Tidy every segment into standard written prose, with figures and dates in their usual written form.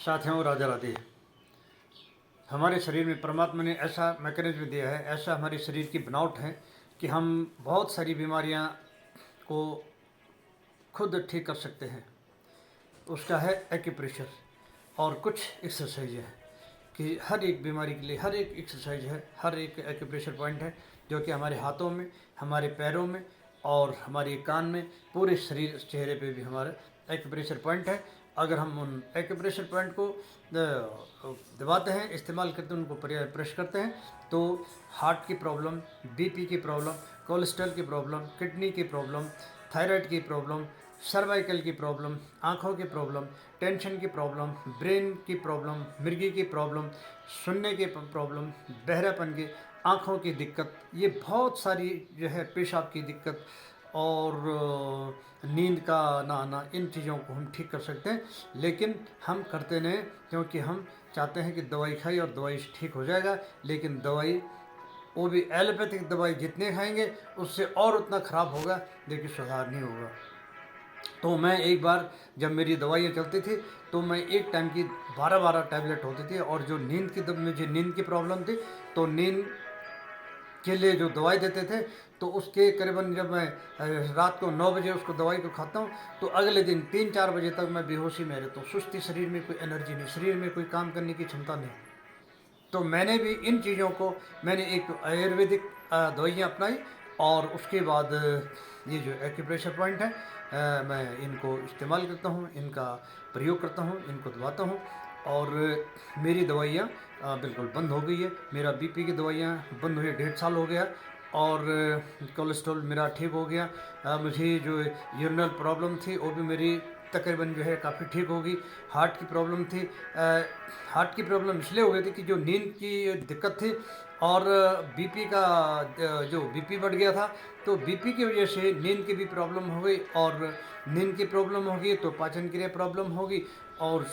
साथियों, राजा राधे। हमारे शरीर में परमात्मा ने ऐसा मैकेनिज्म दिया है, ऐसा हमारे शरीर की बनावट है कि हम बहुत सारी बीमारियां को खुद ठीक कर सकते हैं। उसका है एक्यूप्रेशर और कुछ एक्सरसाइज है कि हर एक बीमारी के लिए हर एक एक्सरसाइज है, हर एक एक्यूप्रेशर पॉइंट है जो कि हमारे हाथों में, हमारे पैरों में और हमारे कान में, पूरे शरीर चेहरे पे भी हमारा एक्यूप्रेशर पॉइंट है। अगर हम उन एक्यूप्रेशर पॉइंट को दबाते हैं, इस्तेमाल करते हैं, उनको प्रेस करते हैं, तो हार्ट की प्रॉब्लम, बीपी की प्रॉब्लम, कोलेस्ट्रॉल की प्रॉब्लम, किडनी की प्रॉब्लम, थायराइड की प्रॉब्लम, सर्वाइकल की प्रॉब्लम, आँखों की प्रॉब्लम, टेंशन की प्रॉब्लम, ब्रेन की प्रॉब्लम, मिर्गी की प्रॉब्लम, सुनने की प्रॉब्लम, बहरापन की, आँखों की दिक्कत, ये बहुत सारी जो है, पेशाब की दिक्कत और नींद का ना आना, इन चीज़ों को हम ठीक कर सकते हैं। लेकिन हम करते नहीं, क्योंकि हम चाहते हैं कि दवाई खाई और दवाई से ठीक हो जाएगा। लेकिन दवाई, वो भी एलोपैथिक दवाई जितने खाएंगे उससे और उतना ख़राब होगा, लेकिन सुधार नहीं होगा। तो मैं एक बार, जब मेरी दवाइयाँ चलती थी, तो मैं एक टाइम की 12-12 टैबलेट होती थी। और जो नींद की, मुझे नींद की प्रॉब्लम थी, तो नींद के लिए जो दवाई देते थे, तो उसके करीबन जब मैं रात को 9 बजे उसको दवाई को खाता हूँ, तो अगले दिन 3-4 बजे तक मैं बेहोशी में रहता हूँ। सुस्ती, शरीर में कोई एनर्जी नहीं, शरीर में कोई काम करने की क्षमता नहीं। तो मैंने भी इन चीज़ों को, मैंने एक आयुर्वेदिक दवाइयाँ अपनाई और उसके बाद ये जो एक्यूप्रेशर पॉइंट है, मैं इनको इस्तेमाल करता हूँ, इनका प्रयोग करता हूँ, इनको दबाता हूँ और मेरी दवाइयाँ बिल्कुल बंद हो गई है। मेरा बीपी की दवाइयाँ बंद हुई, 1.5 साल हो गया और कोलेस्ट्रॉल मेरा ठीक हो गया। मुझे जो यूरिनल प्रॉब्लम थी वो भी मेरी तकरीबन जो है काफ़ी ठीक होगी। हार्ट की प्रॉब्लम थी, हार्ट की प्रॉब्लम इसलिए हो गई थी कि जो नींद की दिक्कत थी और बीपी का, जो बीपी बढ़ गया था, तो बीपी की वजह से नींद की भी प्रॉब्लम हो गई और नींद की प्रॉब्लम होगी तो पाचन क्रिया प्रॉब्लम होगी और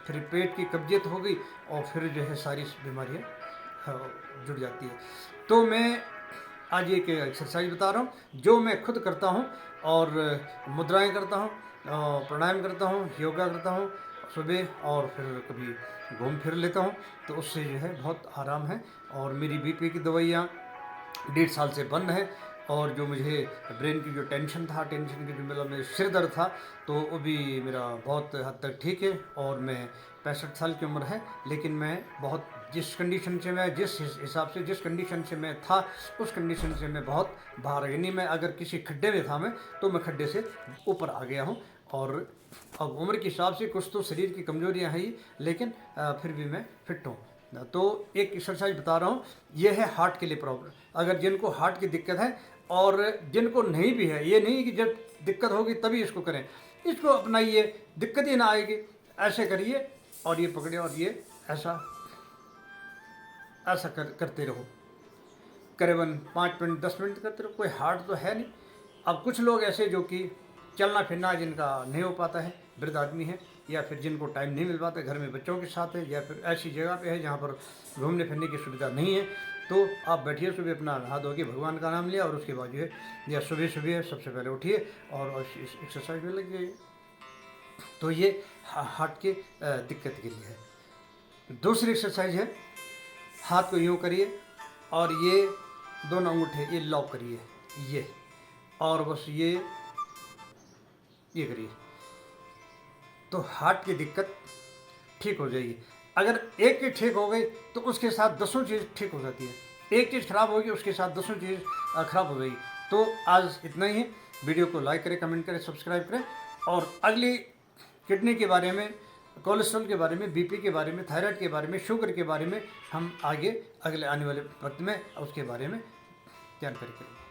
फिर पेट की कब्जियत होगी और फिर जो है सारी बीमारियाँ जुड़ जाती है। तो मैं आज एक एक्सरसाइज बता रहा हूँ जो मैं खुद करता हूँ और मुद्राएं करता हूँ, प्राणायाम करता हूँ, योगा करता हूँ सुबह और फिर कभी घूम फिर लेता हूँ, तो उससे जो है बहुत आराम है। और मेरी बीपी की दवाइयाँ 1.5 साल से बंद है और जो मुझे ब्रेन की जो टेंशन था, टेंशन की जो मतलब मेरे सिर दर्द था, तो वो भी मेरा बहुत हद तक ठीक है। और मैं 65 साल की उम्र है, लेकिन मैं बहुत, जिस कंडीशन से मैं, जिस हिसाब से, जिस कंडीशन से मैं था, उस कंडीशन से मैं बहुत बाहर गई नहीं। मैं अगर किसी खड्डे में था मैं, तो मैं खड्डे से ऊपर आ गया हूँ। और अब उम्र के हिसाब से कुछ तो शरीर की कमजोरियाँ हैं ही, लेकिन फिर भी मैं फिट हूँ। तो एक एक्सरसाइज बता रहा हूँ, ये है हार्ट के लिए प्रॉब्लम। अगर जिनको हार्ट की दिक्कत है और जिनको नहीं भी है, ये नहीं कि जब दिक्कत होगी तभी इसको करें, इसको अपनाइए, दिक्कत ही ना आएगी। ऐसे करिए और ये पकड़िए और ये ऐसा ऐसा करते रहो, करीबन 5 मिनट 10 मिनट करते रहो। कोई हार्ड तो है नहीं। अब कुछ लोग ऐसे जो कि चलना फिरना जिनका नहीं हो पाता है, वृद्ध आदमी है, या फिर जिनको टाइम नहीं मिल पाता, घर में बच्चों के साथ है, या फिर ऐसी जगह पे है जहाँ पर घूमने फिरने की सुविधा नहीं है, तो आप बैठिए, सुबह अपना हाथ धो के भगवान का नाम लिया और उसके बाद जो है, या सुबह सुबह सबसे पहले उठिए और एक्सरसाइज में लग जाइए। तो ये हार्ट के दिक्कत के लिए है। दूसरी एक्सरसाइज है, हाथ को यूँ करिए और ये दोनों अंगूठे ये लॉक करिए, ये, और बस ये करिए, तो हार्ट की दिक्कत ठीक हो जाएगी। अगर एक चीज़ ठीक हो गई तो उसके साथ 10 चीज़ ठीक हो जाती है। एक चीज़ खराब होगी, उसके साथ 10 चीज़ खराब हो जाएगी। तो आज इतना ही है। वीडियो को लाइक करें, कमेंट करें, सब्सक्राइब करें और अगली किडनी के बारे में, कोलेस्ट्रॉल के बारे में, बीपी के बारे में, थायराइड के बारे में, शुगर के बारे में हम आगे अगले आने वाले वक्त में उसके बारे में जानकारी करेंगे।